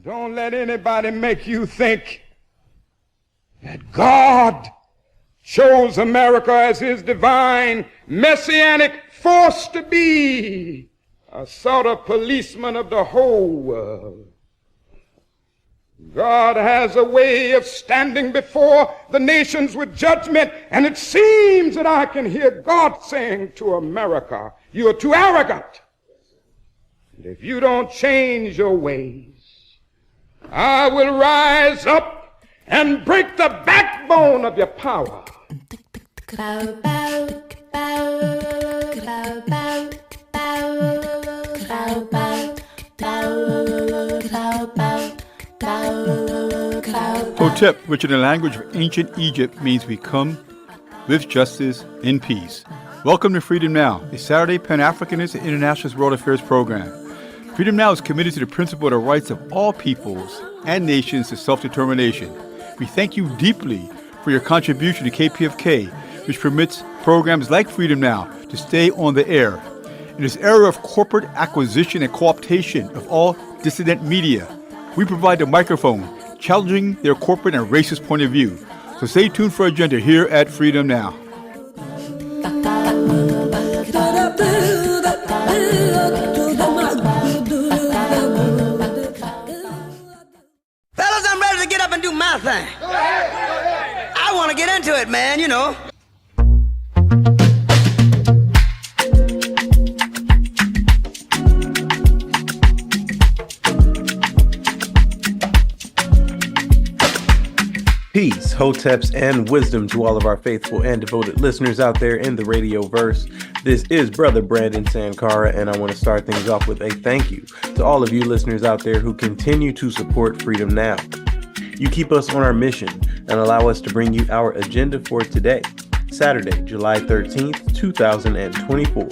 Don't let anybody make you think that God chose America as his divine messianic force to be a sort of policeman of the whole world. God has a way of standing before the nations with judgment, and it seems that I can hear God saying to America, you are too arrogant. And if you don't change your ways, I will rise up and break the backbone of your power. Hotep, which in the language of ancient Egypt means we come with justice in peace. Welcome to Freedom Now, a Saturday Pan-Africanist and Internationalist World Affairs program. Freedom Now is committed to the principle of the rights of all peoples and nations to self-determination. We thank you deeply for your contribution to KPFK, which permits programs like Freedom Now to stay on the air. In this era of corporate acquisition and co-optation of all dissident media, we provide the microphone, challenging their corporate and racist point of view. So stay tuned for Agenda here at Freedom Now. Fellas, I'm ready to get up and do my thing. I want to get into it, man, you know. Peace, hoteps, and wisdom to all of our faithful and devoted listeners out there in the radio verse. This is Brother Brandon Sankara, and I want to start things off with a thank you to all of you listeners out there who continue to support Freedom Now. You keep us on our mission and allow us to bring you our agenda for today, Saturday, July 13th, 2024.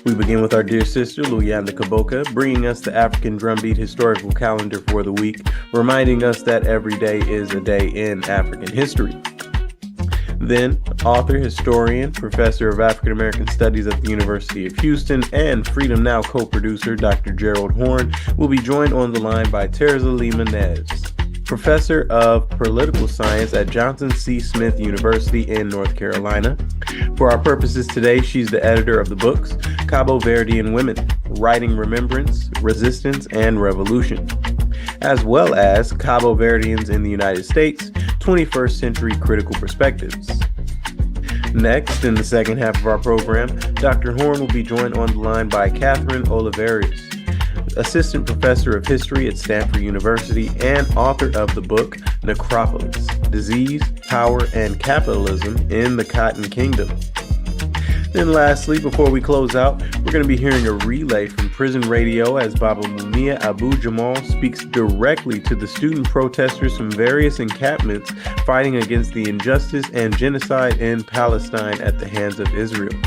We begin with our dear sister, Luyanda Kaboka, bringing us the African drumbeat historical calendar for the week, reminding us that every day is a day in African history. Then, author, historian, professor of African American Studies at the University of Houston, and Freedom Now co-producer, Dr. Gerald Horne, will be joined on the line by Terza Lima-Neves, professor of political science at Johnson C. Smith University in North Carolina. For our purposes today, she's the editor of the books Cabo Verdean Women, Writing Remembrance, Resistance, and Revolution, as well as Cabo Verdeans in the United States, 21st Century Critical Perspectives. Next, in the second half of our program, Dr. Horne will be joined on the line by Kathryn Olivarius, assistant professor of history at Stanford University and author of the book Necropolis, Disease, Power, and Capitalism in the Cotton Kingdom. Then lastly, before we close out, we're going to be hearing a relay from prison radio as Baba Mumia Abu Jamal speaks directly to the student protesters from various encampments fighting against the injustice and genocide in Palestine at the hands of Israel.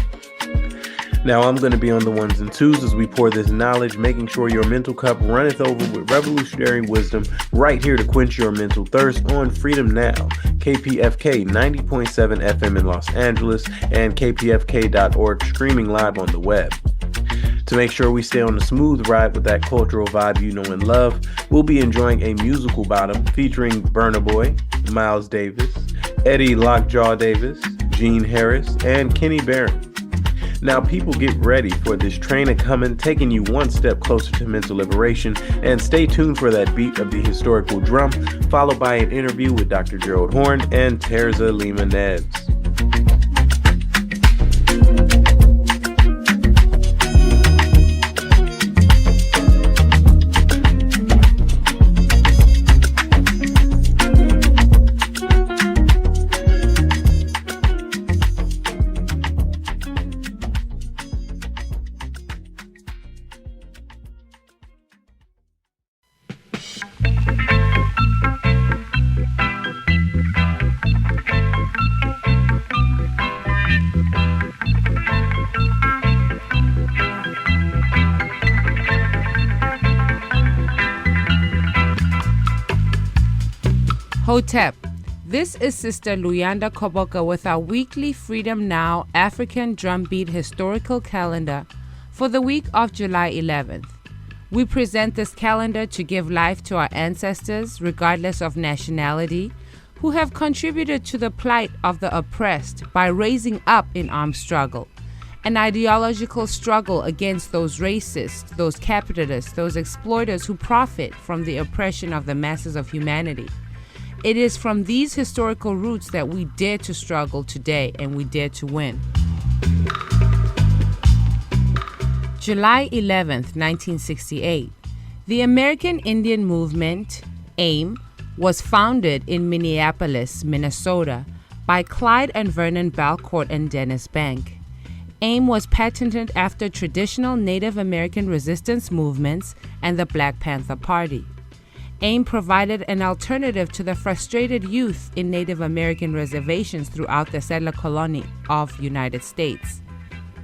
Now I'm going to be on the ones and twos as we pour this knowledge, making sure your mental cup runneth over with revolutionary wisdom right here to quench your mental thirst on Freedom Now, KPFK 90.7 FM in Los Angeles and kpfk.org streaming live on the web. To make sure we stay on the smooth ride with that cultural vibe you know and love, we'll be enjoying a musical bottom featuring Burna Boy, Miles Davis, Eddie Lockjaw Davis, Gene Harris, and Kenny Barron. Now, people, get ready for this train a-comin', taking you one step closer to mental liberation, and stay tuned for that beat of the historical drum, followed by an interview with Dr. Gerald Horne and Terza Lima-Neves. Hotep. This is Sister Luyanda Kaboka with our weekly Freedom Now African Drumbeat historical calendar for the week of July 11th. We present this calendar to give life to our ancestors, regardless of nationality, who have contributed to the plight of the oppressed by raising up in armed struggle, an ideological struggle against those racists, those capitalists, those exploiters who profit from the oppression of the masses of humanity. It is from these historical roots that we dare to struggle today and we dare to win. July 11th, 1968. The American Indian Movement, AIM, was founded in Minneapolis, Minnesota, by Clyde and Vernon Balcourt and Dennis Bank. AIM was patented after traditional Native American resistance movements and the Black Panther Party. AIM provided an alternative to the frustrated youth in Native American reservations throughout the settler colony of United States.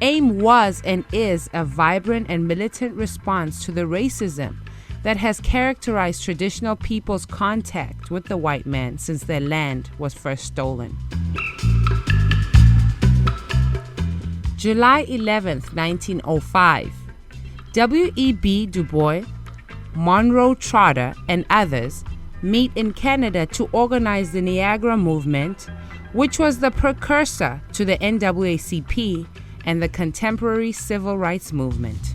AIM was and is a vibrant and militant response to the racism that has characterized traditional people's contact with the white man since their land was first stolen. July 11, 1905. W.E.B. Du Bois, Monroe Trotter, and others meet in Canada to organize the Niagara Movement, which was the precursor to the NAACP and the contemporary civil rights movement.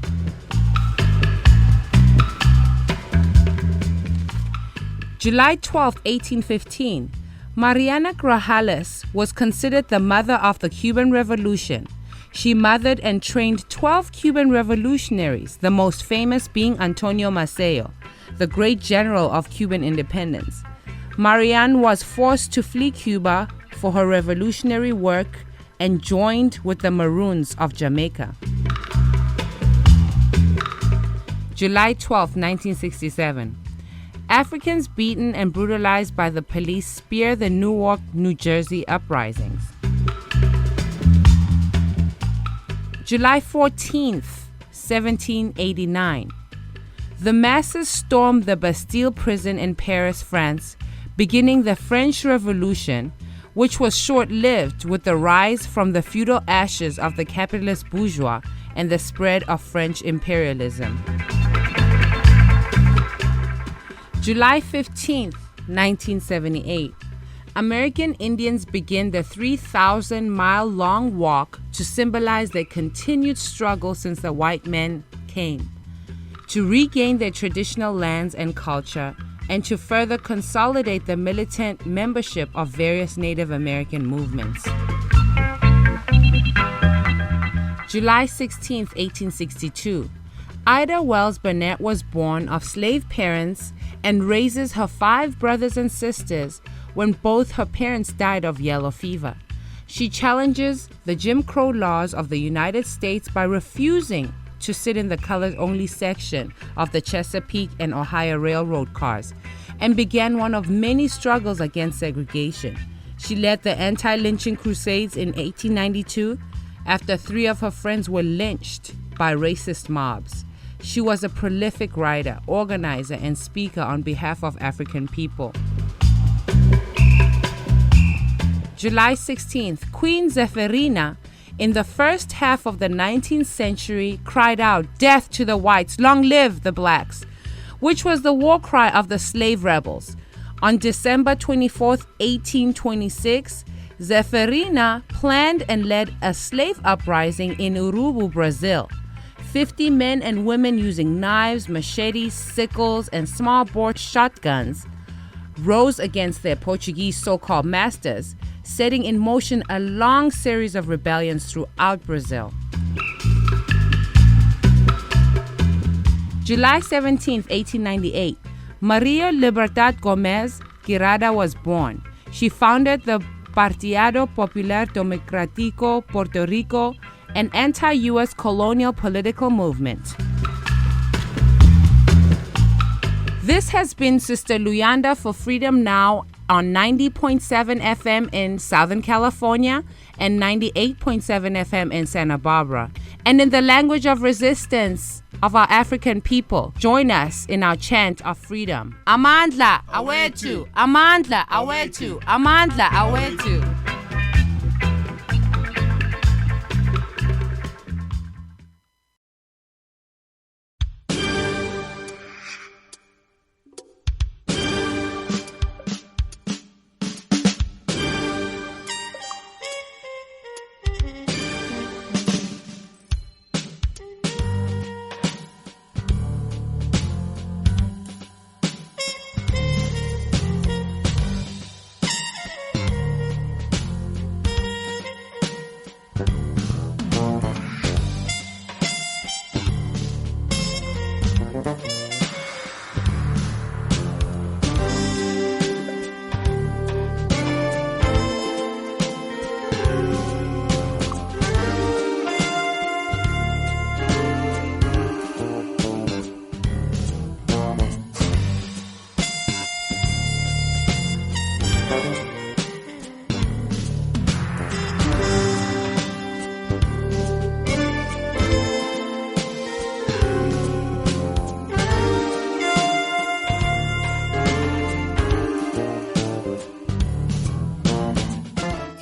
July 12, 1815. Mariana Grajales was considered the mother of the Cuban Revolution. She mothered and trained 12 Cuban revolutionaries, the most famous being Antonio Maceo, the great general of Cuban independence. Marianne was forced to flee Cuba for her revolutionary work and joined with the Maroons of Jamaica. July 12, 1967. Africans beaten and brutalized by the police spear the Newark, New Jersey uprisings. July 14th, 1789. The masses stormed the Bastille prison in Paris, France, beginning the French Revolution, which was short-lived with the rise from the feudal ashes of the capitalist bourgeois and the spread of French imperialism. July 15th, 1978. American Indians begin the 3,000-mile-long walk to symbolize their continued struggle since the white men came, to regain their traditional lands and culture, and to further consolidate the militant membership of various Native American movements. July 16, 1862. Ida Wells Burnett was born of slave parents and raises her 5 brothers and sisters when both her parents died of yellow fever. She challenges the Jim Crow laws of the United States by refusing to sit in the colors-only section of the Chesapeake and Ohio Railroad cars, and began one of many struggles against segregation. She led the anti-lynching crusades in 1892 after 3 of her friends were lynched by racist mobs. She was a prolific writer, organizer, and speaker on behalf of African people. July 16th, Queen Zephyrina, in the first half of the 19th century, cried out, "Death to the whites, long live the blacks," which was the war cry of the slave rebels. On December 24th, 1826, Zephyrina planned and led a slave uprising in Urubu, Brazil. 50 men and women using knives, machetes, sickles, and small-bore shotguns rose against their Portuguese so-called masters, setting in motion a long series of rebellions throughout Brazil. July 17, 1898, Maria Libertad Gomez Guirada was born. She founded the Partido Popular Democrático Puerto Rico, an anti-U.S. colonial political movement. This has been Sister Luyanda for Freedom Now on 90.7 FM in Southern California and 98.7 FM in Santa Barbara. And in the language of resistance of our African people, join us in our chant of freedom. Amandla awetu, Amandla awetu, Amandla awetu.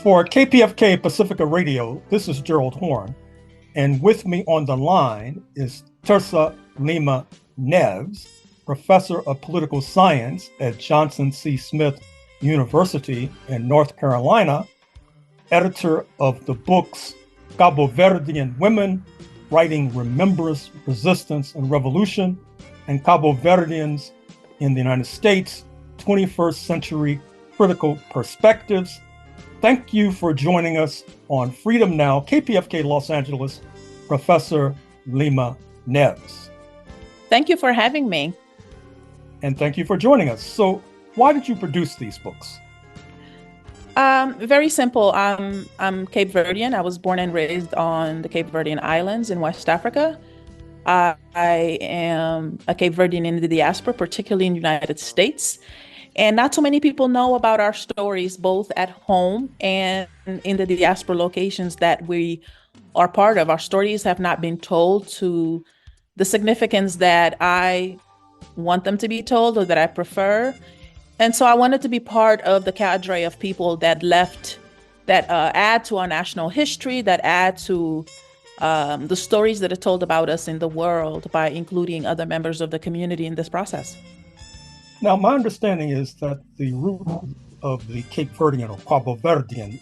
For KPFK Pacifica Radio, this is Gerald Horne, and with me on the line is Terza Lima-Neves, Professor of Political Science at Johnson C. Smith University in North Carolina, editor of the books Cabo Verdean Women, Writing Remembrance, Resistance, and Revolution, and Cabo Verdeans in the United States, 21st Century Critical Perspectives. Thank you for joining us on Freedom Now, KPFK Los Angeles, Professor Lima-Neves. Thank you for having me. And thank you for joining us. So why did you produce these books? Very simple. I'm Cape Verdean. I was born and raised on the Cape Verdean Islands in West Africa. I am a Cape Verdean in the diaspora, particularly in the United States. And not too many people know about our stories, both at home and in the diaspora locations that we are part of. Our stories have not been told to the significance that I want them to be told or that I prefer. And so I wanted to be part of the cadre of people that add to our national history, that add to the stories that are told about us in the world by including other members of the community in this process. Now, my understanding is that the root of the Cape Verdean or Cabo Verdean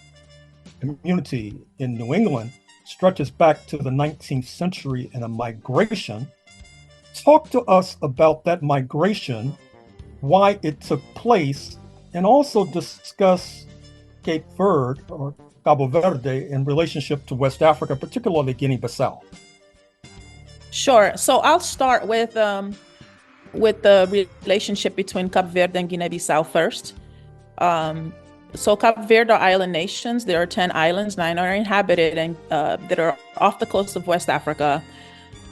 community in New England stretches back to the 19th century and a migration. Talk to us about that migration, why it took place, and also discuss Cape Verde or Cabo Verde in relationship to West Africa, particularly Guinea-Bissau. Sure. So I'll start with the relationship between Cabo Verde and Guinea-Bissau first. So Cabo Verde are island nations. There are 10 islands, 9 are inhabited and that are off the coast of West Africa,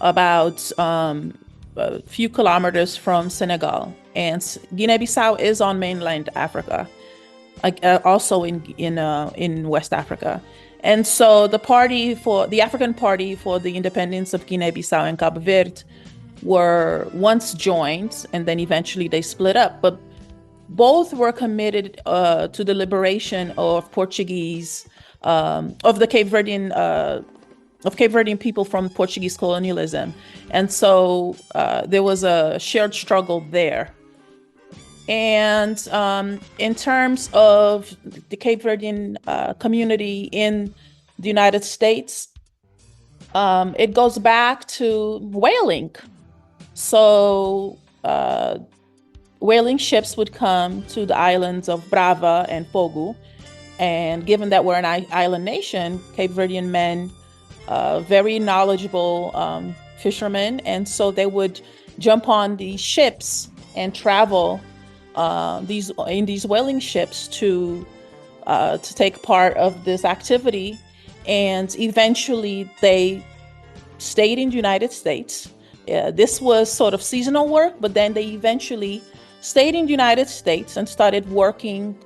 about a few kilometers from Senegal. And Guinea-Bissau is on mainland Africa, also in West Africa. And so the African Party for the independence of Guinea-Bissau and Cabo Verde were once joined, and then eventually they split up. But both were committed to the liberation of Portuguese, of the Cape Verdean people from Portuguese colonialism. And so there was a shared struggle there. And in terms of the Cape Verdean community in the United States, it goes back to whaling. So whaling ships would come to the islands of Brava and Fogo. And given that we're an island nation, Cape Verdean men, very knowledgeable fishermen, and so they would jump on these ships and travel in these whaling ships to take part of this activity. And eventually they stayed in the United States. This was sort of seasonal work, but then they eventually stayed in the United States and started working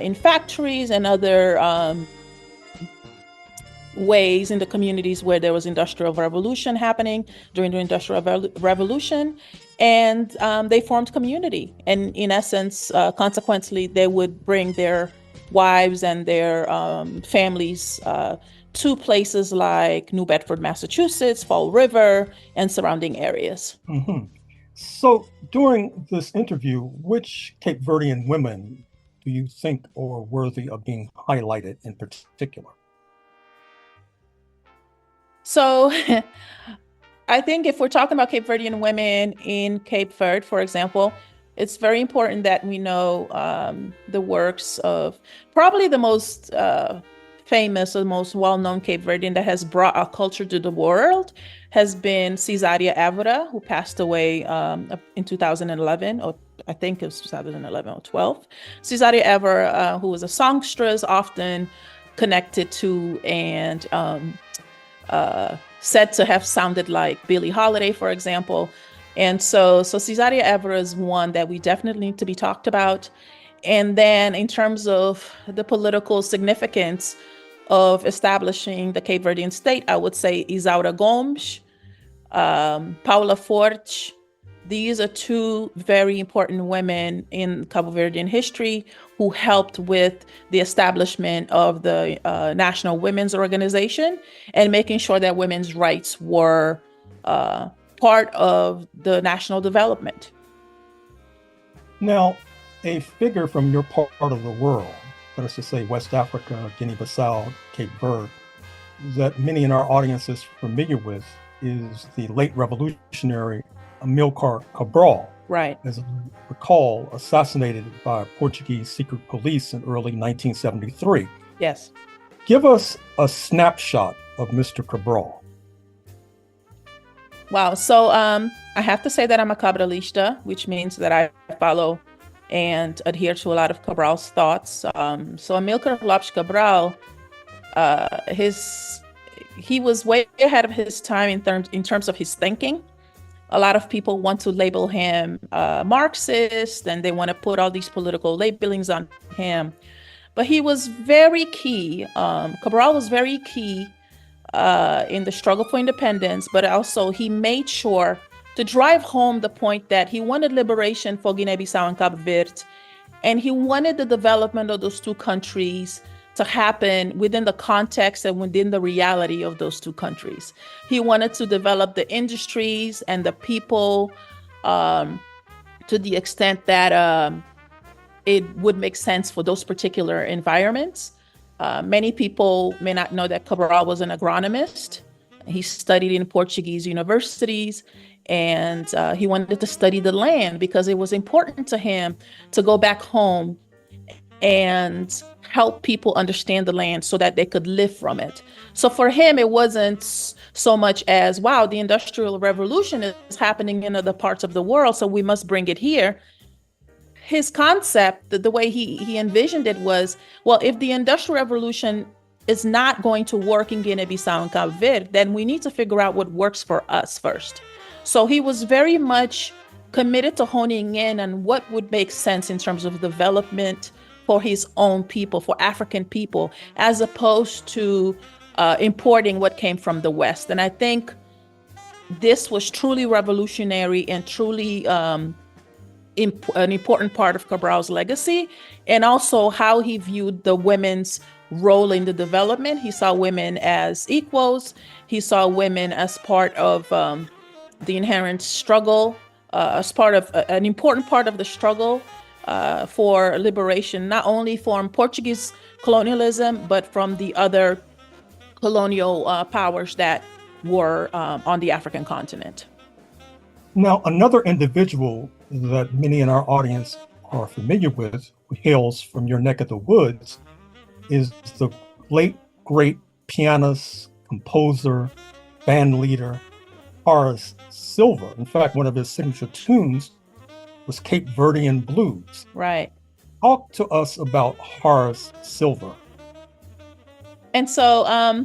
in factories and other ways in the communities where there was industrial revolution happening during the industrial revolution. And they formed community. And in essence, consequently, they would bring their wives and their families to places like New Bedford, Massachusetts, Fall River, and surrounding areas. Mm-hmm. So during this interview, which Cape Verdean women do you think are worthy of being highlighted in particular? So I think if we're talking about Cape Verdean women in Cape Verde, for example, it's very important that we know the works of probably the most famous or the most well-known Cape Verdean that has brought our culture to the world has been Cesaria Evora, who passed away in 2011, or I think it was 2011 or 12. Cesaria Evora, who was a songstress, often connected to and said to have sounded like Billie Holiday, for example. And so Cesaria Evora is one that we definitely need to be talked about. And then in terms of the political significance of establishing the Cape Verdean state, I would say Isaura Gomes, Paula Forte. These are two very important women in Cabo Verdean history who helped with the establishment of the National Women's Organization and making sure that women's rights were part of the national development. Now, a figure from your part of the world, let us just say West Africa, Guinea-Bissau, Cape Verde, that many in our audience is familiar with is the late revolutionary Amilcar Cabral. Right. As I recall, assassinated by Portuguese secret police in early 1973. Yes. Give us a snapshot of Mr. Cabral. Wow. So I have to say that I'm a Cabralista, which means that I follow and adhere to a lot of Cabral's thoughts. So Amilcar Lopes Cabral, he was way ahead of his time in terms of his thinking. A lot of people want to label him Marxist, and they want to put all these political labelings on him. But he was very key. Cabral was very key in the struggle for independence, but also he made sure to drive home the point that he wanted liberation for Guinea-Bissau and Cabo Verde, and he wanted the development of those two countries to happen within the context and within the reality of those two countries. He wanted to develop the industries and the people to the extent that it would make sense for those particular environments. Many people may not know that Cabral was an agronomist. He studied in Portuguese universities, and he wanted to study the land because it was important to him to go back home and help people understand the land so that they could live from it. So for him, it wasn't so much as, wow, the Industrial Revolution is happening in other parts of the world, so we must bring it here. His concept, the way he envisioned it was, well, if the Industrial Revolution is not going to work in Guinea-Bissau and Cabo Verde, then we need to figure out what works for us first. So he was very much committed to honing in on what would make sense in terms of development for his own people, for African people, as opposed to importing what came from the West. And I think this was truly revolutionary and truly an important part of Cabral's legacy, and also how he viewed the women's role in the development. He saw women as equals. He saw women as part of the inherent struggle, as part of an important part of the struggle for liberation, not only from Portuguese colonialism, but from the other colonial powers that were on the African continent. Now, another individual that many in our audience are familiar with, who hails from your neck of the woods, is the late, great pianist, composer, band leader, Horace Silver. In fact, one of his signature tunes was Cape Verdean Blues. Right. Talk to us about Horace Silver. And so I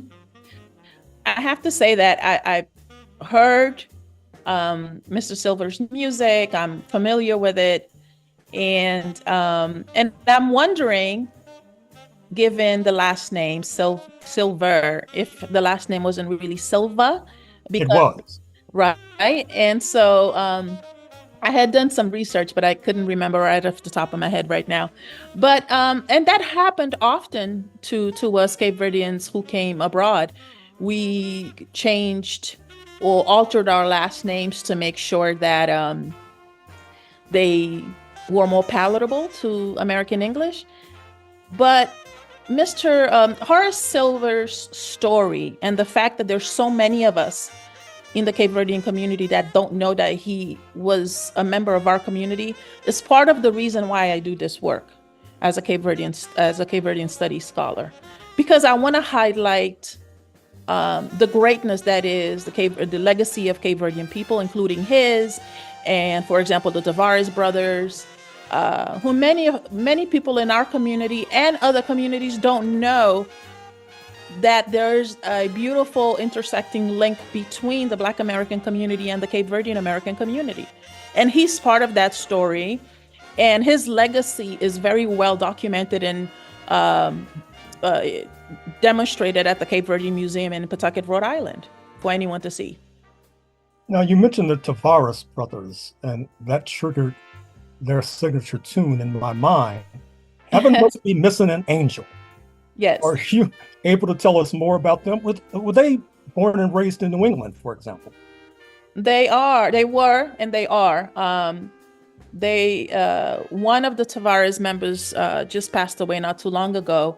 have to say that I heard Mr. Silver's music. I'm familiar with it. And I'm wondering, given the last name Silver, if the last name wasn't really Silva. Because, it was. Right. And so I had done some research, but I couldn't remember right off the top of my head right now. But and that happened often to us Cape Verdeans who came abroad. We changed or altered our last names to make sure that they were more palatable to American English. But Mr. Horace Silver's story and the fact that there's so many of us in the Cape Verdean community that don't know that he was a member of our community is part of the reason why I do this work as a Cape Verdean studies scholar, because I want to highlight the greatness that is the legacy of Cape Verdean people, including his, and for example, the Tavares brothers, who many people in our community and other communities don't know that there's a beautiful intersecting link between the Black American community and the Cape Verdean American community. And he's part of that story. And his legacy is very well documented and demonstrated at the Cape Verde Museum in Pawtucket, Rhode Island, for anyone to see. Now, you mentioned the Tavares brothers, and that triggered their signature tune in my mind. Heaven must be missing an angel. Yes. Are you able to tell us more about them? Were they born and raised in New England, for example? They were, and they are. One of the Tavares members just passed away not too long ago.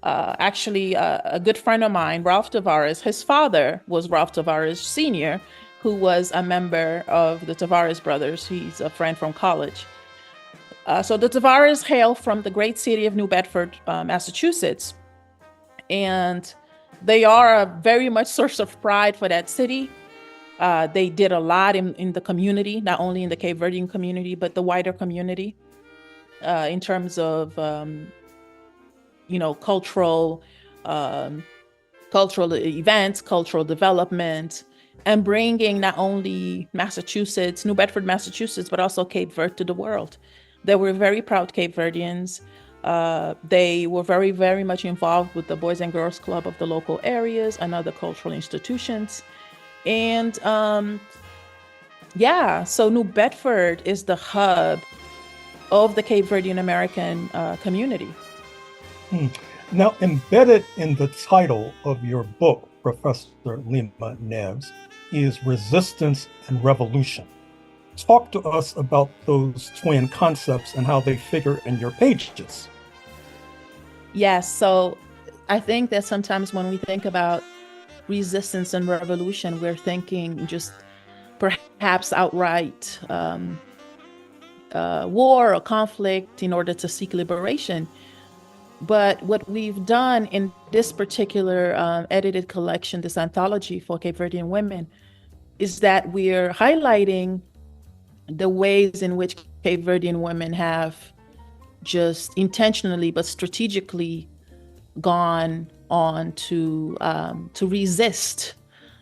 Actually, a good friend of mine, Ralph Tavares, his father was Ralph Tavares Sr., who was a member of the Tavares brothers. He's a friend from college. So the Tavares hail from the great city of New Bedford, Massachusetts. And they are a very much source of pride for that city. They did a lot in the community, not only in the Cape Verdean community, but the wider community, in terms of, cultural events, cultural development, and bringing not only New Bedford, Massachusetts, but also Cape Verde to the world. They were very proud Cape Verdeans. They were very, very much involved with the Boys and Girls Club of the local areas and other cultural institutions. And so New Bedford is the hub of the Cape Verdean American community. Now, embedded in the title of your book, Professor Lima-Neves, is Resistance and Revolution. Talk to us about those twin concepts and how they figure in your pages. Yes, so I think that sometimes when we think about resistance and revolution, we're thinking just perhaps outright war or conflict in order to seek liberation. But what we've done in this particular edited collection, this anthology for Cape Verdean women, is that we're highlighting the ways in which Cape Verdean women have just intentionally but strategically gone on to resist.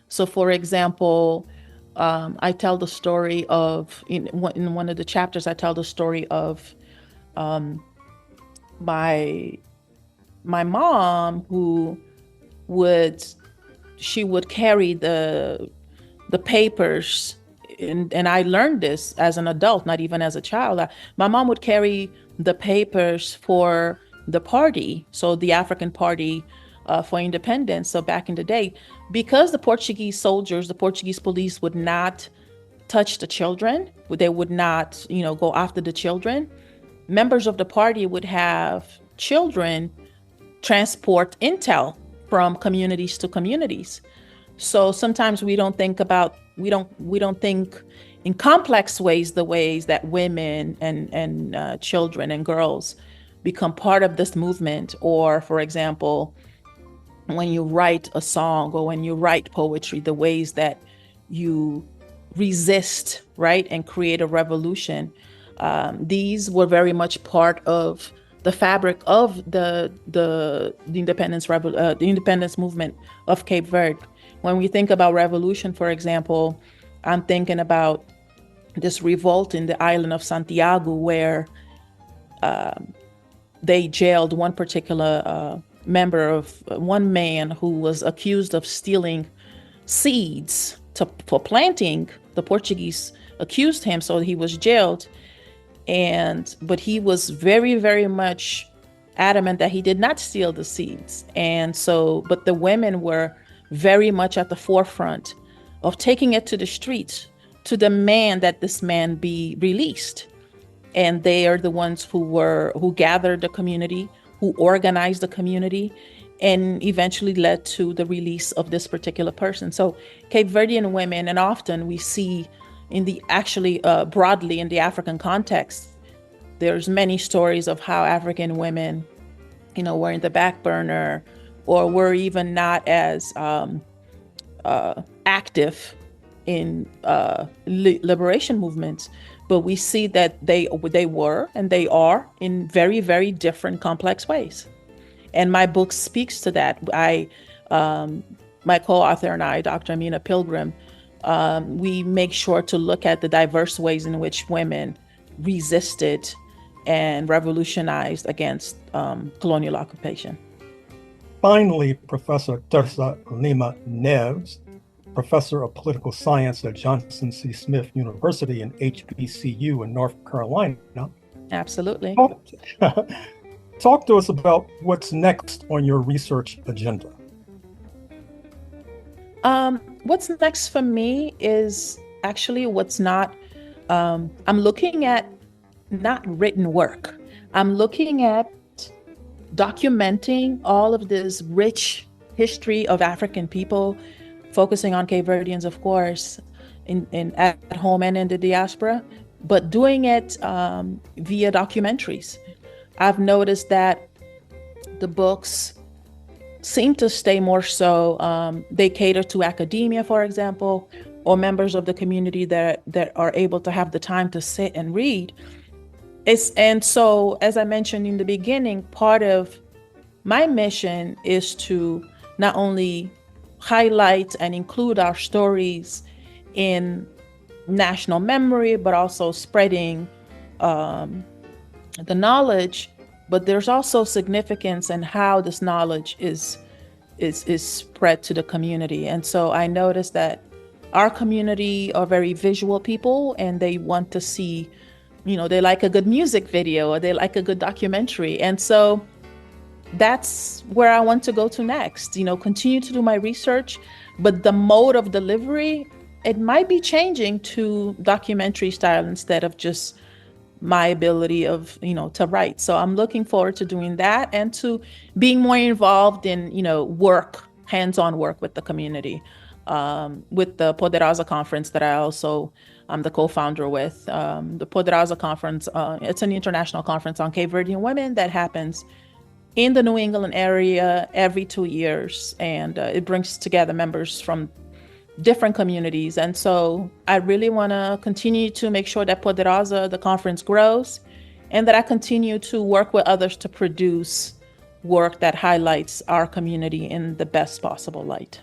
So, for example, I tell the story of, in one of the chapters, I tell the story of my mom, who would carry the papers, and I learned this as an adult, not even as a child. My mom would carry the papers for the party, so the African Party for Independence. So back in the day, because the Portuguese soldiers, the Portuguese police would not touch the children, they would not, go after the children. Members of the party would have children transport intel from communities to communities. So sometimes we don't think in complex ways, the ways that women and children and girls become part of this movement. Or, for example, when you write a song or when you write poetry, the ways that you resist, right, and create a revolution. These were very much part of the fabric of the independence movement of Cape Verde. When we think about revolution, for example, I'm thinking about this revolt in the island of Santiago, where they jailed one particular one man who was accused of stealing seeds for planting. The Portuguese accused him, so he was jailed. But he was very, very much adamant that he did not steal the seeds. But the women were very much at the forefront of taking it to the streets to demand that this man be released. And they are the ones who gathered the community, who organized the community, and eventually led to the release of this particular person. So Cape Verdean women, and often we see broadly in the African context, there's many stories of how African women, were in the back burner or were even not as active in liberation movements. But we see that they were and they are in very, very different, complex ways. And my book speaks to that. My co-author and I, Dr. Amina Pilgrim, we make sure to look at the diverse ways in which women resisted and revolutionized against colonial occupation. Finally, Professor Terza Lima-Neves, Professor of Political Science at Johnson C. Smith University and HBCU in North Carolina. Absolutely. Talk to us about what's next on your research agenda. What's next for me is actually what's not, I'm looking at not written work. I'm looking at documenting all of this rich history of African people, focusing on Cabo Verdeans, of course, at home and in the diaspora, but doing it via documentaries. I've noticed that the books seem to stay more so, they cater to academia, for example, or members of the community that are able to have the time to sit and read. And so, as I mentioned in the beginning, part of my mission is to not only highlight and include our stories in national memory, but also spreading the knowledge. But there's also significance in how this knowledge is spread to the community. And so I noticed that our community are very visual people, and they want to see, they like a good music video, or they like a good documentary. And so that's where I want to go to next, continue to do my research, but the mode of delivery, it might be changing to documentary style instead of just my ability of, to write. So I'm looking forward to doing that and to being more involved in, work, hands-on work with the community, with the Poderosa Conference that I'm the co-founder with. The Poderosa Conference, it's an international conference on Cabo Verdean women that happens in the New England area every 2 years. And it brings together members from different communities. And so I really want to continue to make sure that Poderosa, the conference, grows, and that I continue to work with others to produce work that highlights our community in the best possible light.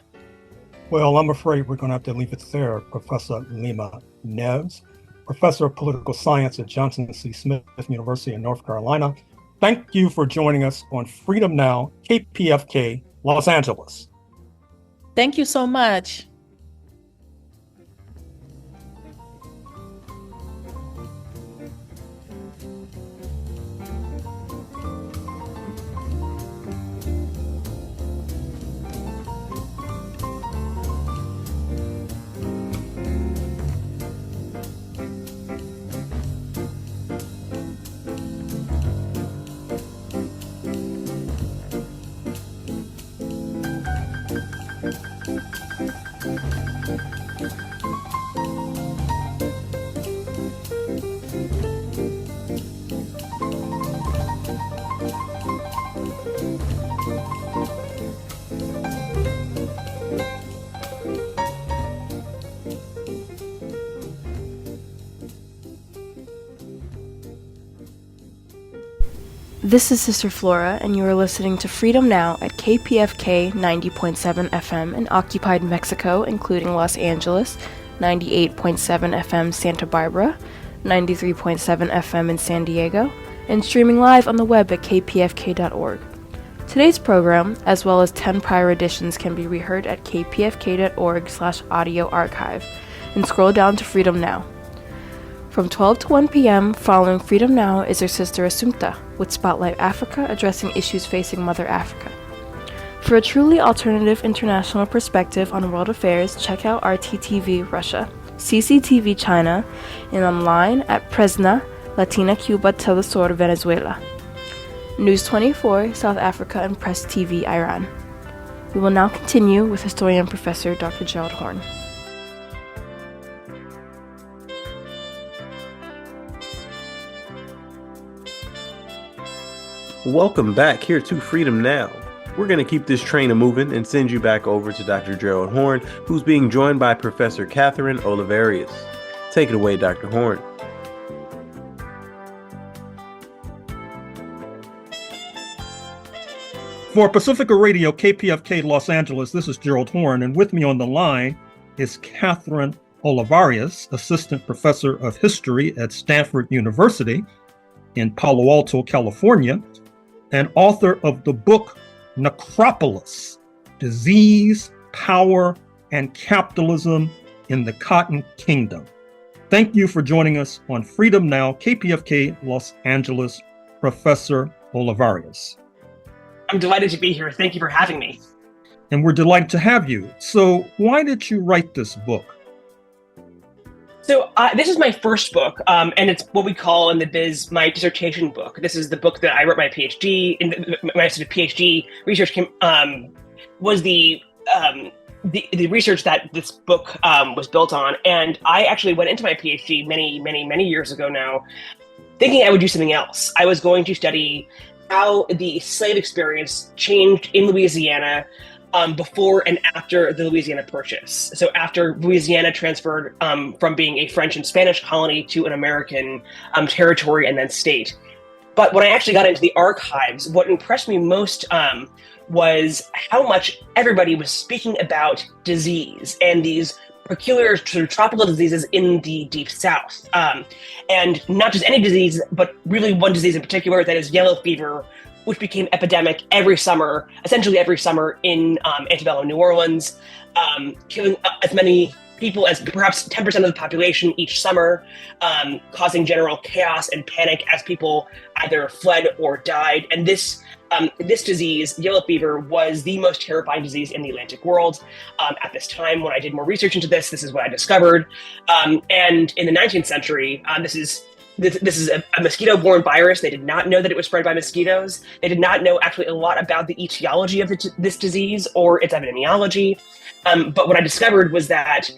Well, I'm afraid we're going to have to leave it there. Professor Lima-Neves, Professor of Political Science at Johnson C. Smith University in North Carolina. Thank you for joining us on Freedom Now, KPFK, Los Angeles. Thank you so much. This is Sister Flora, and you are listening to Freedom Now at KPFK 90.7 FM in occupied Mexico, including Los Angeles, 98.7 FM Santa Barbara, 93.7 FM in San Diego, and streaming live on the web at kpfk.org. Today's program, as well as 10 prior editions, can be reheard at kpfk.org/audio archive, and scroll down to Freedom Now. From 12 to 1 p.m., following Freedom Now is our sister Assumpta, with Spotlight Africa addressing issues facing Mother Africa. For a truly alternative international perspective on world affairs, check out RTTV Russia, CCTV China, and online at Presna, Latina Cuba Telesur Venezuela, News 24, South Africa, and Press TV Iran. We will now continue with historian Professor Dr. Gerald Horne. Welcome back here to Freedom Now. We're going to keep this train a-moving and send you back over to Dr. Gerald Horne, who's being joined by Professor Kathryn Olivarius. Take it away, Dr. Horne. For Pacifica Radio, KPFK Los Angeles, this is Gerald Horne, and with me on the line is Kathryn Olivarius, Assistant Professor of History at Stanford University in Palo Alto, California, and author of the book Necropolis, Disease, Power, and Capitalism in the Cotton Kingdom. Thank you for joining us on Freedom Now, KPFK, Los Angeles, Professor Olivarius. I'm delighted to be here. Thank you for having me. And we're delighted to have you. So why did you write this book? So this is my first book, and it's what we call in the biz my dissertation book. This is the book that I wrote my PhD in. My sort of PhD research was the research that this book was built on. And I actually went into my PhD many years ago now, thinking I would do something else. I was going to study how the slave experience changed in Louisiana before and after the Louisiana Purchase. So after Louisiana transferred from being a French and Spanish colony to an American territory and then state. But when I actually got into the archives, what impressed me most was how much everybody was speaking about disease and these peculiar sort of tropical diseases in the Deep South. And not just any disease, but really one disease in particular, that is yellow fever, which became epidemic essentially every summer in antebellum New Orleans, killing as many people as perhaps 10% of the population each summer, causing general chaos and panic as people either fled or died. And this disease, yellow fever, was the most terrifying disease in the Atlantic world. At this time, when I did more research into this is what I discovered. And in the 19th century, this is a mosquito-borne virus. They did not know that it was spread by mosquitoes. They did not know actually a lot about the etiology of this disease or its epidemiology. But what I discovered was that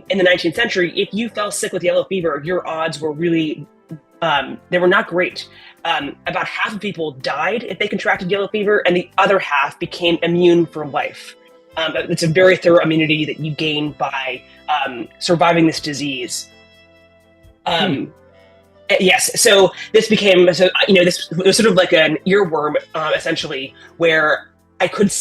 in the 19th century, if you fell sick with yellow fever, your odds were really, they were not great. About half of people died if they contracted yellow fever, and the other half became immune for life. It's a very thorough immunity that you gain by surviving this disease. Yes, so this became, this was sort of like an earworm, essentially, where I could,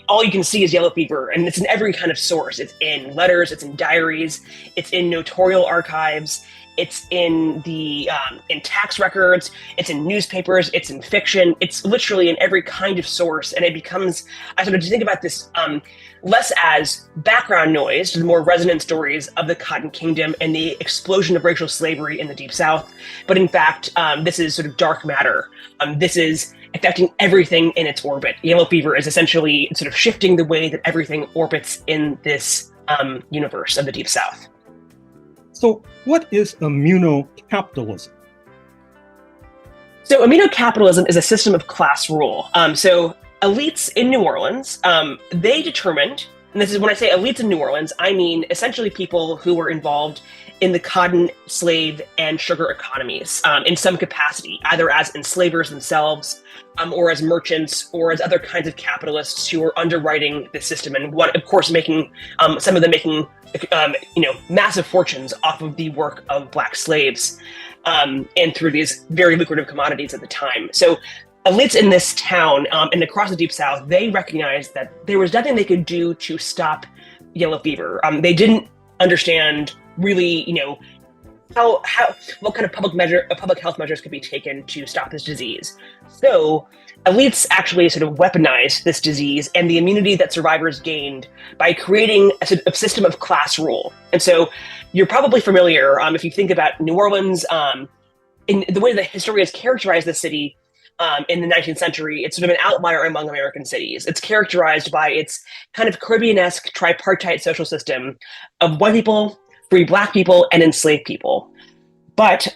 all you can see is yellow fever, and it's in every kind of source. It's in letters, it's in diaries, it's in notarial archives, it's in in tax records, it's in newspapers, it's in fiction, it's literally in every kind of source. And it becomes, I started to think about this less as background noise to the more resonant stories of the Cotton Kingdom and the explosion of racial slavery in the Deep South. But in fact, this is sort of dark matter. This is affecting everything in its orbit. Yellow fever is essentially sort of shifting the way that everything orbits in this universe of the Deep South. So what is immunocapitalism? So immunocapitalism is a system of class rule. So elites in New Orleans, they determined, and this is when I say elites in New Orleans, I mean essentially people who were involved in the cotton, slave, and sugar economies in some capacity, either as enslavers themselves, or as merchants, or as other kinds of capitalists who were underwriting the system, and of course making some of them making massive fortunes off of the work of Black slaves, and through these very lucrative commodities at the time. So elites in this town and across the Deep South, they recognized that there was nothing they could do to stop yellow fever. They didn't understand really, what kind of public health measures could be taken to stop this disease. So elites actually sort of weaponized this disease and the immunity that survivors gained by creating a sort of system of class rule. And so you're probably familiar, if you think about New Orleans, in the way that historians characterize the city in the 19th century, it's sort of an outlier among American cities. It's characterized by its kind of Caribbean-esque tripartite social system of white people, free Black people, and enslaved people. But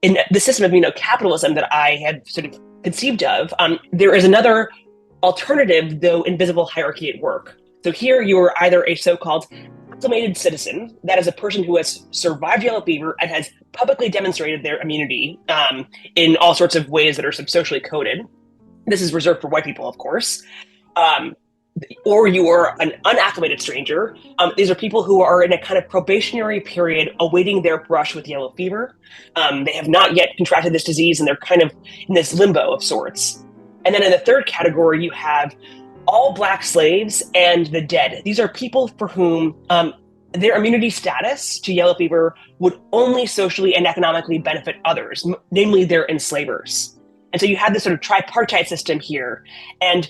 in the system of capitalism that I had sort of conceived of, there is another alternative, though invisible, hierarchy at work. So here you are either a so-called acclimated citizen, that is a person who has survived yellow fever and has publicly demonstrated their immunity in all sorts of ways that are socially coded. This is reserved for white people, of course. Or you are an unacclimated stranger. These are people who are in a kind of probationary period awaiting their brush with yellow fever. They have not yet contracted this disease, and they're kind of in this limbo of sorts. And then in the third category, you have all Black slaves and the dead. These are people for whom their immunity status to yellow fever would only socially and economically benefit others, namely their enslavers. And so you had this sort of tripartite system here. And,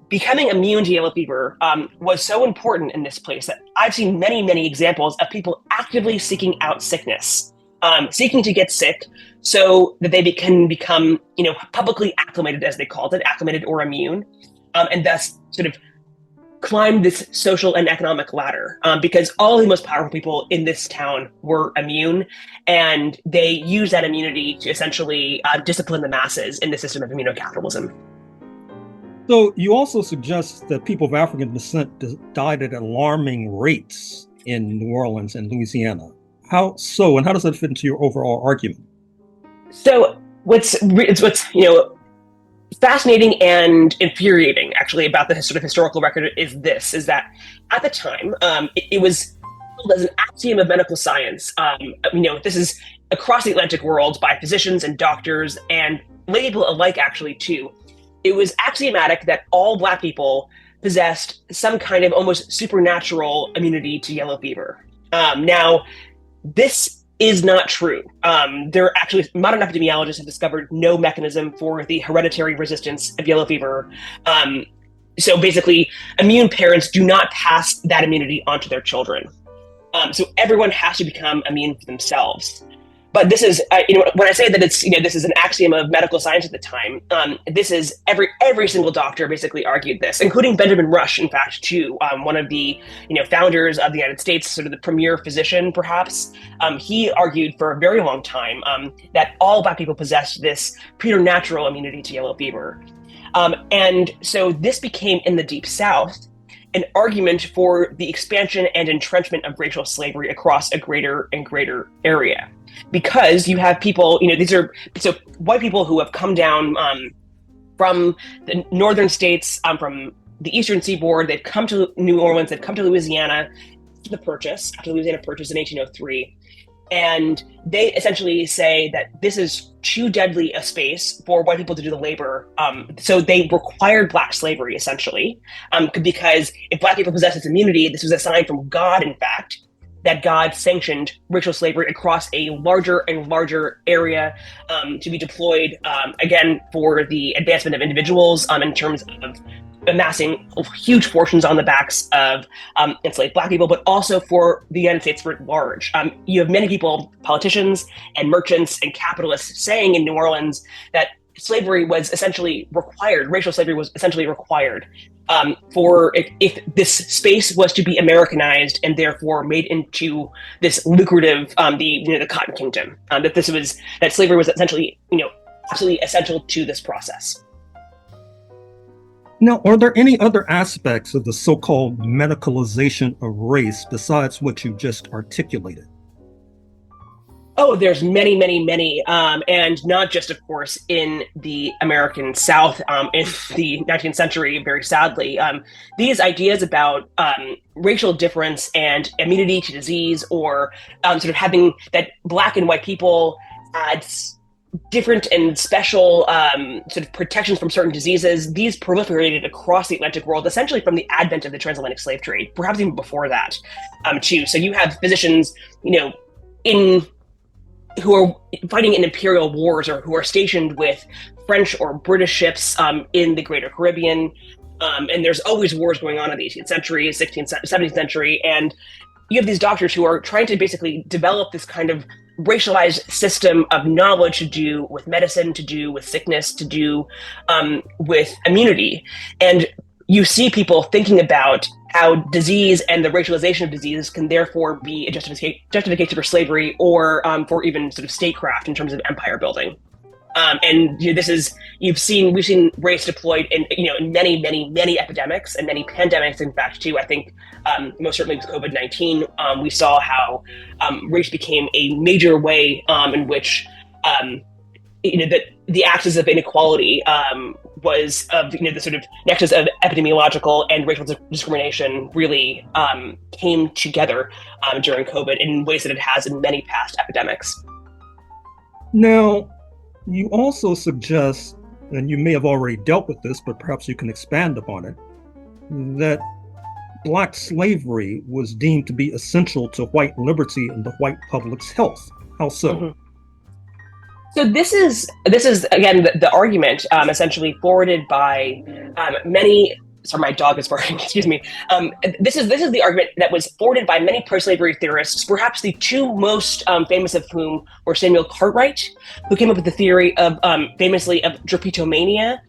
becoming immune to yellow fever was so important in this place that I've seen many, many examples of people actively seeking out sickness, seeking to get sick so that they can become, publicly acclimated, as they called it, acclimated or immune, and thus sort of climb this social and economic ladder, because all the most powerful people in this town were immune, and they used that immunity to essentially discipline the masses in the system of immunocapitalism. So you also suggest that people of African descent died at alarming rates in New Orleans and Louisiana. How so, and how does that fit into your overall argument? So what's fascinating and infuriating, actually, about the sort of historical record is that at the time, it was held as an axiom of medical science. This is across the Atlantic world by physicians and doctors and lay people alike, actually, too. It was axiomatic that all Black people possessed some kind of almost supernatural immunity to yellow fever. Now, this is not true. There are actually, modern epidemiologists have discovered no mechanism for the hereditary resistance of yellow fever. So basically, immune parents do not pass that immunity onto their children. So everyone has to become immune for themselves. But this is, when I say that it's, this is an axiom of medical science at the time, this is every single doctor basically argued this, including Benjamin Rush, in fact, too, one of the, founders of the United States, sort of the premier physician, perhaps. He argued for a very long time that all Black people possessed this preternatural immunity to yellow fever. And so this became, in the Deep South, an argument for the expansion and entrenchment of racial slavery across a greater and greater area. Because you have people, these are white people who have come down from the northern states, from the eastern seaboard. They've come to New Orleans, they've come to Louisiana after the Louisiana Purchase in 1803. And they essentially say that this is too deadly a space for white people to do the labor. So they required Black slavery, essentially, because if Black people possessed this immunity, this was a sign from God, in fact, that God sanctioned racial slavery across a larger and larger area to be deployed, again, for the advancement of individuals in terms of amassing huge fortunes on the backs of enslaved Black people, but also for the United States writ large. You have many people, politicians and merchants and capitalists, saying in New Orleans that slavery was essentially required, racial slavery was essentially required for if this space was to be Americanized and therefore made into this lucrative, the Cotton Kingdom, that slavery was essentially, absolutely essential to this process. Now, are there any other aspects of the so-called medicalization of race besides what you just articulated? Oh, there's many, many, many, and not just, of course, in the American South in the 19th century, very sadly. These ideas about racial difference and immunity to disease, or sort of having that Black and white people had different and special sort of protections from certain diseases, these proliferated across the Atlantic world, essentially from the advent of the transatlantic slave trade, perhaps even before that, too. So you have physicians, who are fighting in imperial wars or who are stationed with French or British ships in the Greater Caribbean. And there's always wars going on in the 18th century, 16th, 17th century. And you have these doctors who are trying to basically develop this kind of racialized system of knowledge to do with medicine, to do with sickness, to do with immunity. And you see people thinking about how disease and the racialization of disease can therefore be a justification for slavery or for even sort of statecraft in terms of empire building. And we've seen race deployed in many, many, many epidemics and many pandemics, in fact, too. I think most certainly with COVID-19, we saw how race became a major way in which the axis of inequality was of the sort of nexus of epidemiological and racial discrimination really came together during COVID in ways that it has in many past epidemics. Now, you also suggest, and you may have already dealt with this, but perhaps you can expand upon it, that Black slavery was deemed to be essential to white liberty and the white public's health. How so? Mm-hmm. So this is again the argument essentially forwarded by many. Sorry, my dog is barking. Excuse me. This is the argument that was forwarded by many pro-slavery theorists, perhaps the two most famous of whom were Samuel Cartwright, who came up with the theory of famously of drapetomania.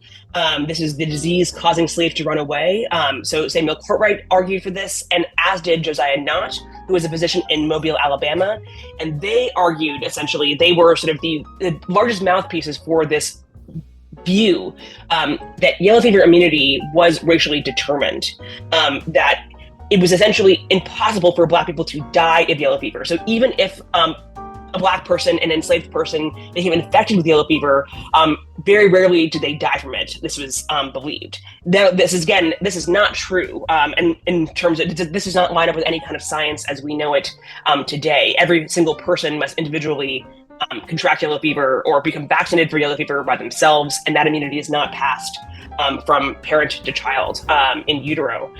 This is the disease causing slaves to run away. So Samuel Cartwright argued for this, and as did Josiah Nott, who was a physician in Mobile, Alabama. And they argued, essentially, they were sort of the largest mouthpieces for this view that yellow fever immunity was racially determined, that it was essentially impossible for Black people to die of yellow fever. So even if a Black person, an enslaved person, became infected with yellow fever, very rarely did they die from it. This was believed. Now, this is not true. And in terms of, this does not line up with any kind of science as we know it today. Every single person must individually contract yellow fever or become vaccinated for yellow fever by themselves, and that immunity is not passed from parent to child in utero.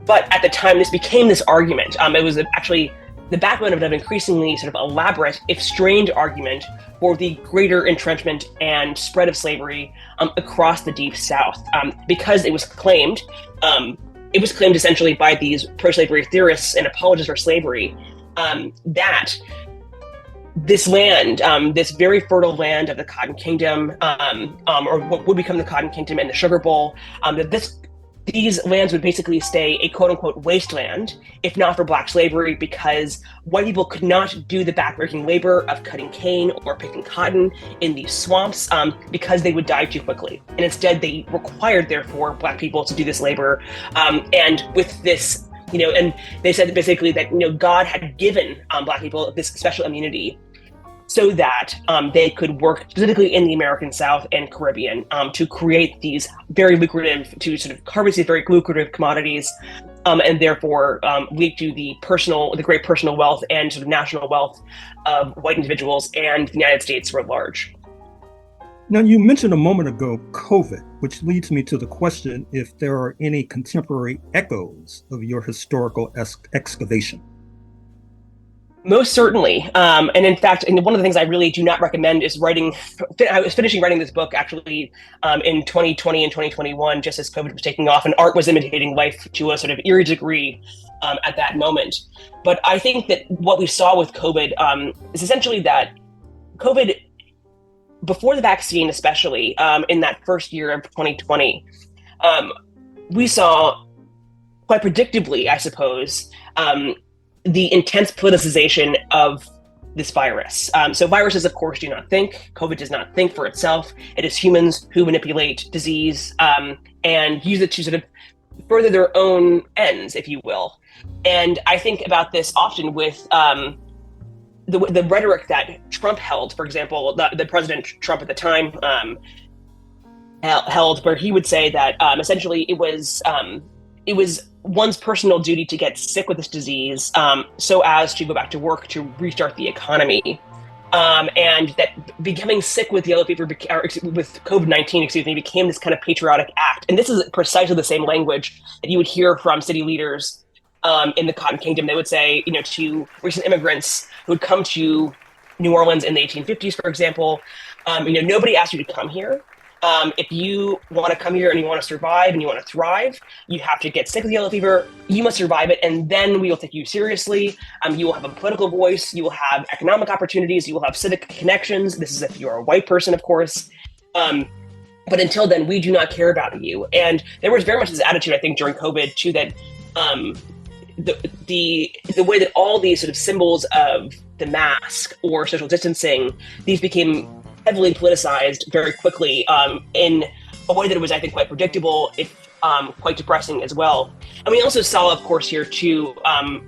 But at the time, this became this argument. It was actually the backbone of an increasingly sort of elaborate, if strained, argument for the greater entrenchment and spread of slavery across the Deep South, because it was claimed essentially by these pro-slavery theorists and apologists for slavery that this land, this very fertile land of the Cotton Kingdom, or what would become the Cotton Kingdom and the Sugar Bowl, that these lands would basically stay a quote-unquote wasteland, if not for Black slavery, because white people could not do the backbreaking labor of cutting cane or picking cotton in these swamps because they would die too quickly. And instead, they required, therefore, Black people to do this labor. And with this, and they said basically that, God had given Black people this special immunity so that they could work specifically in the American South and Caribbean to create these very lucrative, to sort of harvest these very lucrative commodities, and therefore lead to the great personal wealth and sort of national wealth of white individuals and the United States writ large. Now, you mentioned a moment ago COVID, which leads me to the question if there are any contemporary echoes of your historical excavation. Most certainly. And in fact, one of the things I really do not recommend is writing. I was finishing writing this book actually in 2020 and 2021, just as COVID was taking off and art was imitating life to a sort of eerie degree at that moment. But I think that what we saw with COVID is essentially that COVID, before the vaccine especially, in that first year of 2020, we saw quite predictably, I suppose, the intense politicization of this virus. So viruses, of course, do not think. COVID does not think for itself. It is humans who manipulate disease and use it to sort of further their own ends, if you will. And I think about this often with the rhetoric that Trump held, for example, the President Trump at the time held, where he would say that essentially it was one's personal duty to get sick with this disease so as to go back to work to restart the economy. And that becoming sick with yellow fever, with COVID-19, became this kind of patriotic act. And this is precisely the same language that you would hear from city leaders in the Cotton Kingdom. They would say, to recent immigrants who would come to New Orleans in the 1850s, for example, nobody asked you to come here. If you want to come here and you want to survive and you want to thrive, you have to get sick with yellow fever. You must survive it, and then we will take you seriously. You will have a political voice. You will have economic opportunities. You will have civic connections. This is if you're a white person, of course. But until then, we do not care about you. And there was very much this attitude, I think, during COVID, too, that the way that all these sort of symbols of the mask or social distancing, these became heavily politicized very quickly in a way that was, I think, quite predictable, if quite depressing as well. And we also saw, of course, here too,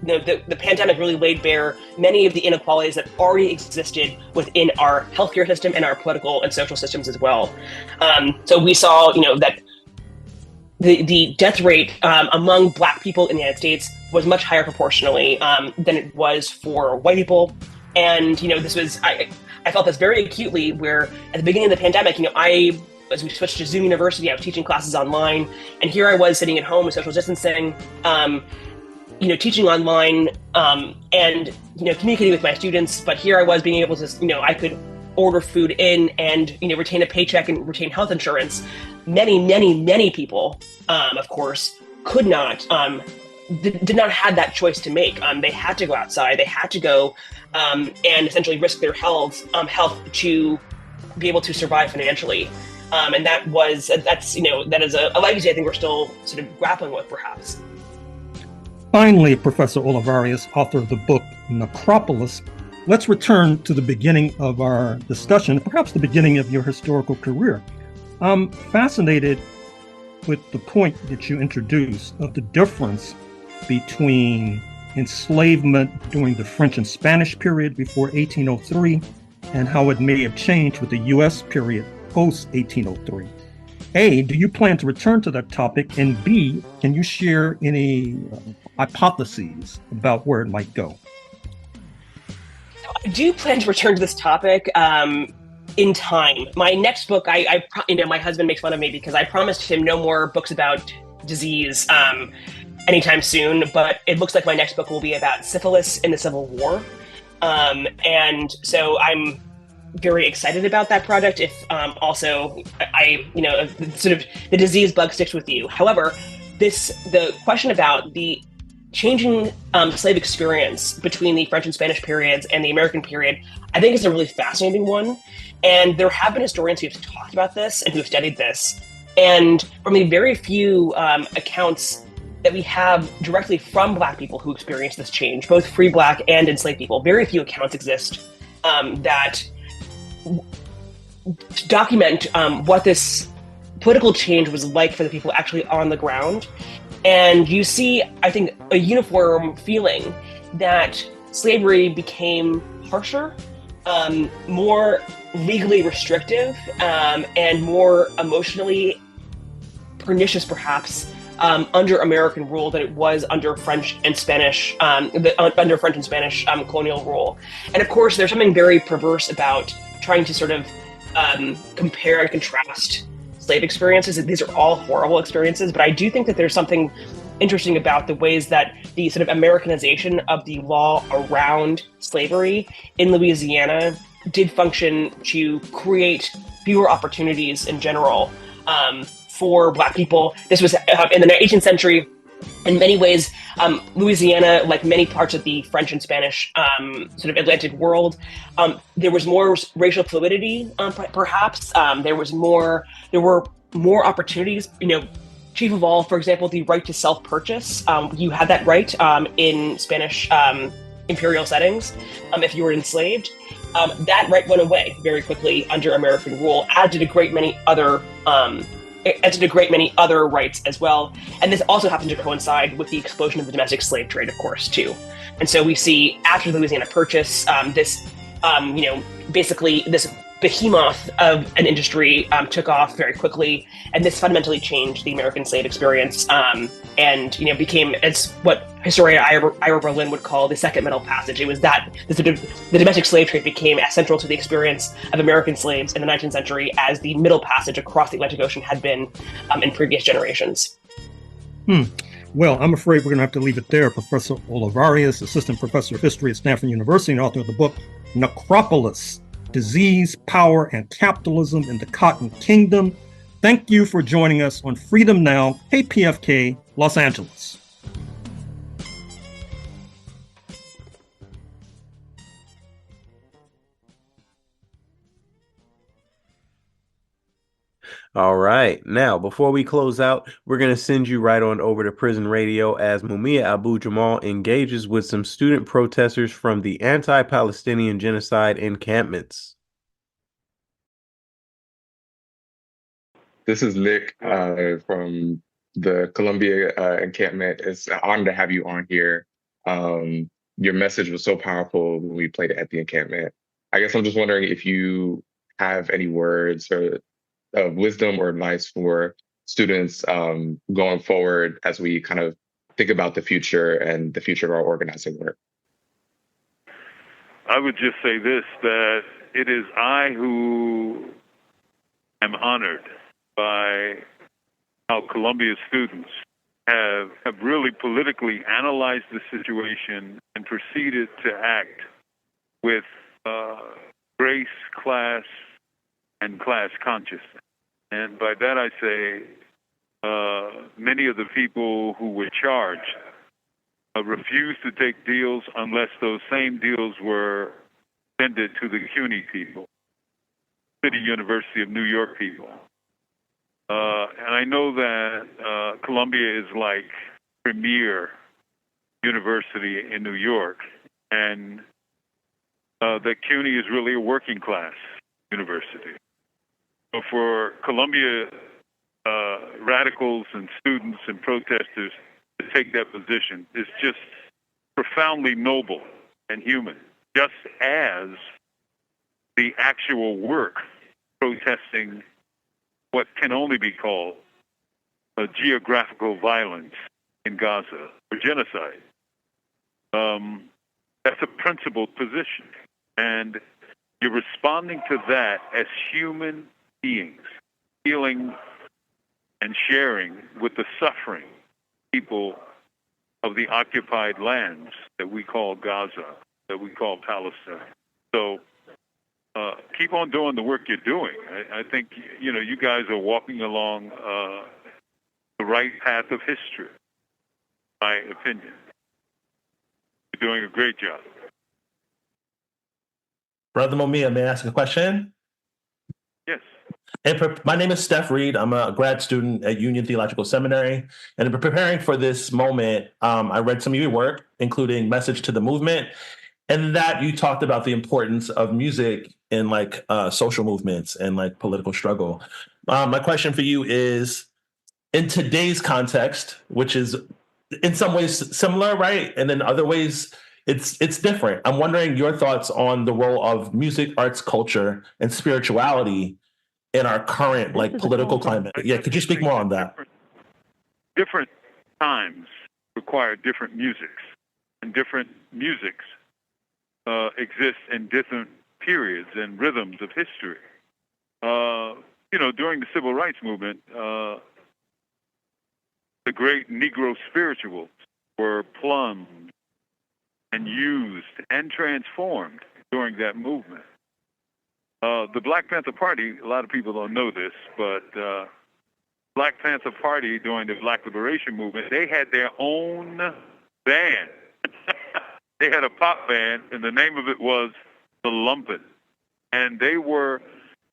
the pandemic really laid bare many of the inequalities that already existed within our healthcare system and our political and social systems as well. So we saw, that the death rate among Black people in the United States was much higher proportionally than it was for white people. And, this was, I felt this very acutely where at the beginning of the pandemic, as we switched to Zoom University, I was teaching classes online, and here I was sitting at home with social distancing, teaching online and communicating with my students. But here I was being able to, I could order food in and retain a paycheck and retain health insurance. Many people, of course, could not. Did not have that choice to make. They had to go outside. They had to go and essentially risk their health to be able to survive financially. And that is a legacy I think we're still sort of grappling with, perhaps. Finally, Professor Olivarius, author of the book Necropolis, let's return to the beginning of our discussion, perhaps the beginning of your historical career. I'm fascinated with the point that you introduced of the difference between enslavement during the French and Spanish period before 1803 and how it may have changed with the U.S. period post-1803. A, do you plan to return to that topic? And B, can you share any hypotheses about where it might go? I do plan to return to this topic in time. My next book, my husband makes fun of me because I promised him no more books about disease anytime soon, but it looks like my next book will be about syphilis in the Civil War. And so I'm very excited about that project. If also sort of the disease bug sticks with you. However, the question about the changing slave experience between the French and Spanish periods and the American period, I think is a really fascinating one. And there have been historians who have talked about this and who have studied this. And from the very few accounts that we have directly from Black people who experienced this change, both free Black and enslaved people, very few accounts exist that document what this political change was like for the people actually on the ground. And you see, I think, a uniform feeling that slavery became harsher, more legally restrictive, and more emotionally pernicious, perhaps, under American rule than it was under French and Spanish colonial rule. And of course, there's something very perverse about trying to sort of compare and contrast slave experiences. These are all horrible experiences, but I do think that there's something interesting about the ways that the sort of Americanization of the law around slavery in Louisiana did function to create fewer opportunities in general for Black people. This was in the 18th century. In many ways, Louisiana, like many parts of the French and Spanish sort of Atlantic world, there was more racial fluidity, perhaps. There were more opportunities. Chief of all, for example, the right to self-purchase. You had that right in Spanish imperial settings if you were enslaved. That right went away very quickly under American rule, as did a great many other rights as well. And this also happened to coincide with the explosion of the domestic slave trade, of course, too. And so we see after the Louisiana Purchase, basically this behemoth of an industry took off very quickly, and this fundamentally changed the American slave experience, and became, as what historian Ira Berlin would call, the second Middle Passage. It was that the domestic slave trade became as central to the experience of American slaves in the 19th century as the Middle Passage across the Atlantic Ocean had been in previous generations. Well, I'm afraid we're going to have to leave it there. Professor Olivarius, Assistant Professor of History at Stanford University and author of the book Necropolis, Disease, Power, and Capitalism in the Cotton Kingdom. Thank you for joining us on Freedom Now, KPFK, Los Angeles. All right. Now, before we close out, we're going to send you right on over to Prison Radio as Mumia Abu-Jamal engages with some student protesters from the anti-Palestinian genocide encampments. This is Nick from the Columbia encampment. It's an honor to have you on here. Your message was so powerful when we played it at the encampment. I guess I'm just wondering if you have any words or of wisdom or advice for students going forward as we kind of think about the future and the future of our organizing work. I would just say this, that it is I who am honored by how Columbia students have really politically analyzed the situation and proceeded to act with race, class, and class consciousness. And by that I say many of the people who were charged refused to take deals unless those same deals were extended to the CUNY people, City University of New York people. And I know that Columbia is like premier university in New York, and that CUNY is really a working class university. So for Columbia radicals and students and protesters to take that position is just profoundly noble and human, just as the actual work protesting what can only be called a geographical violence in Gaza or genocide. That's a principled position. And you're responding to that as human beings, feeling and sharing with the suffering people of the occupied lands that we call Gaza, that we call Palestine. So keep on doing the work you're doing. I think, you guys are walking along the right path of history, my opinion. You're doing a great job. Brother Mumia, may I ask a question? Yes. And my name is Steph Reed. I'm a grad student at Union Theological Seminary. And in preparing for this moment, I read some of your work, including Message to the Movement. And that you talked about the importance of music in social movements and political struggle. My question for you is, in today's context, which is in some ways similar, right? And in other ways, it's different. I'm wondering your thoughts on the role of music, arts, culture, and spirituality in our current political climate. Yeah, could you speak more on that? Different times require different musics, and different musics exist in different periods and rhythms of history. During the Civil Rights Movement, the great Negro spirituals were plumbed and used and transformed during that movement. The Black Panther Party, a lot of people don't know this, but Black Panther Party during the Black Liberation Movement, they had their own band. They had a pop band, and the name of it was The Lumpin'. And they were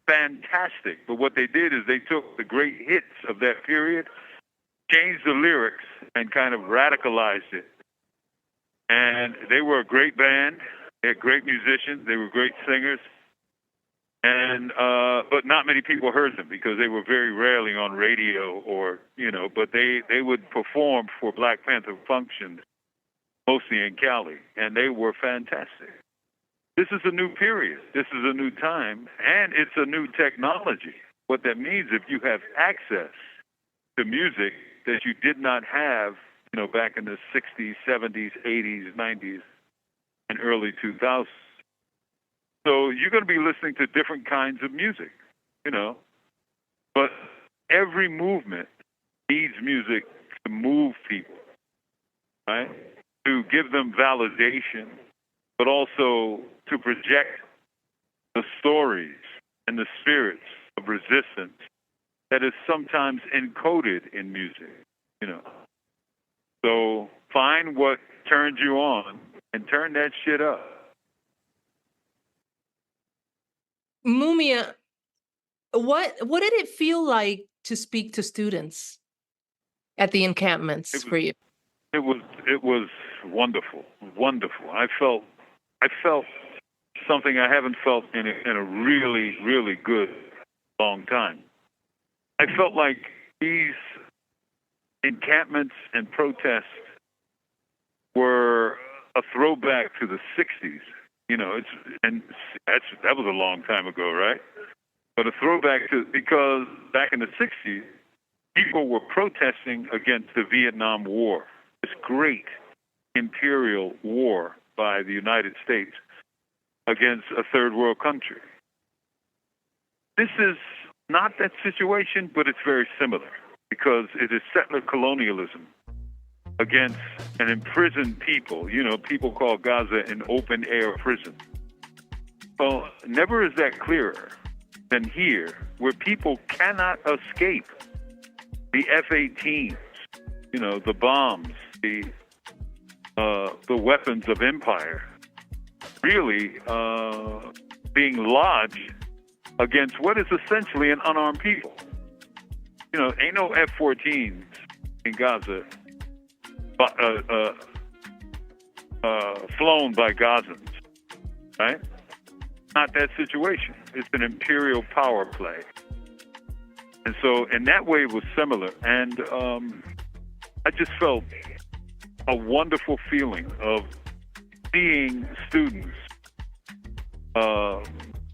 fantastic. But what they did is they took the great hits of that period, changed the lyrics, and kind of radicalized it. And they were a great band. They had great musicians. They were great singers. And but not many people heard them because they were very rarely on radio but they would perform for Black Panther functions, mostly in Cali, and they were fantastic. This is a new period. This is a new time, and it's a new technology. What that means, if you have access to music that you did not have, back in the 60s, 70s, 80s, 90s, and early 2000s. So you're going to be listening to different kinds of music, But every movement needs music to move people, right? To give them validation, but also to project the stories and the spirits of resistance that is sometimes encoded in music, So find what turns you on and turn that shit up. Mumia, what did it feel like to speak to students at the encampments for you? It was wonderful, wonderful. I felt something I haven't felt in a really, really good long time. I felt like these encampments and protests were a throwback to the 60s. That was a long time ago, right? But a throwback because back in the 60s, people were protesting against the Vietnam War, this great imperial war by the United States against a third world country. This is not that situation, but it's very similar because it is settler colonialism against an imprisoned people. You know, people call Gaza an open-air prison. Well, never is that clearer than here, where people cannot escape the F-18s, you know, the bombs, the weapons of empire, really being lodged against what is essentially an unarmed people. You know, ain't no F-14s in Gaza flown by Gazans, right? Not that situation. It's an imperial power play. And so in that way it was similar. And I just felt a wonderful feeling of seeing students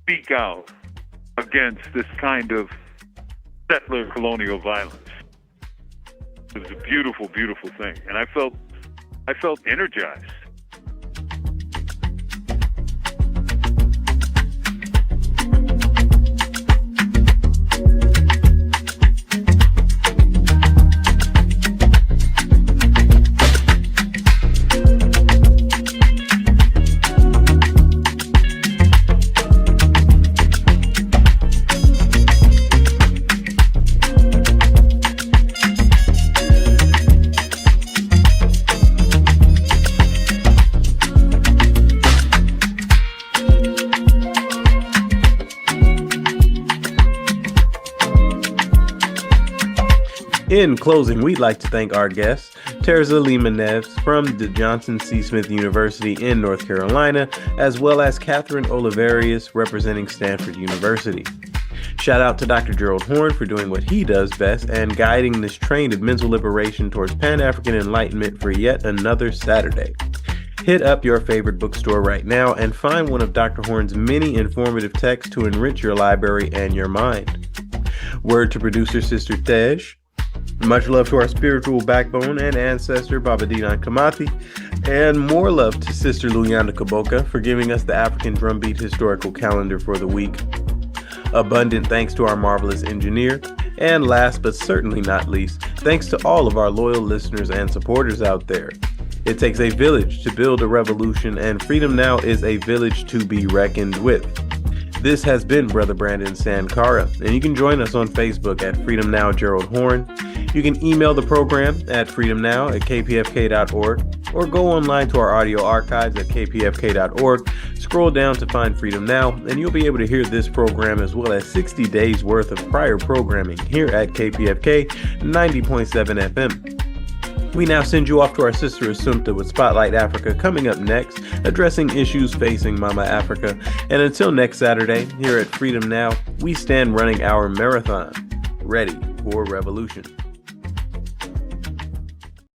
speak out against this kind of settler colonial violence. It was a beautiful, beautiful thing. And I felt energized. In closing, we'd like to thank our guest, Terza Lima-Neves from the Johnson C. Smith University in North Carolina, as well as Kathryn Olivarius representing Stanford University. Shout out to Dr. Gerald Horne for doing what he does best and guiding this train of mental liberation towards Pan-African enlightenment for yet another Saturday. Hit up your favorite bookstore right now and find one of Dr. Horne's many informative texts to enrich your library and your mind. Word to producer Sister Tej. Much love to our spiritual backbone and ancestor, Baba Dinan Kamati, and more love to Sister Luyanda Kaboka for giving us the African Drumbeat historical calendar for the week. Abundant thanks to our marvelous engineer, and last but certainly not least, thanks to all of our loyal listeners and supporters out there. It takes a village to build a revolution, and Freedom Now is a village to be reckoned with. This has been Brother Brandon Sankara, and you can join us on Facebook at Freedom Now Gerald Horne. You can email the program at freedomnow@kpfk.org, or go online to our audio archives at kpfk.org. Scroll down to find Freedom Now, and you'll be able to hear this program as well as 60 days worth of prior programming here at KPFK 90.7 FM. We now send you off to our sister Assumpta with Spotlight Africa coming up next, addressing issues facing Mama Africa. And until next Saturday, here at Freedom Now, we stand running our marathon, ready for revolution.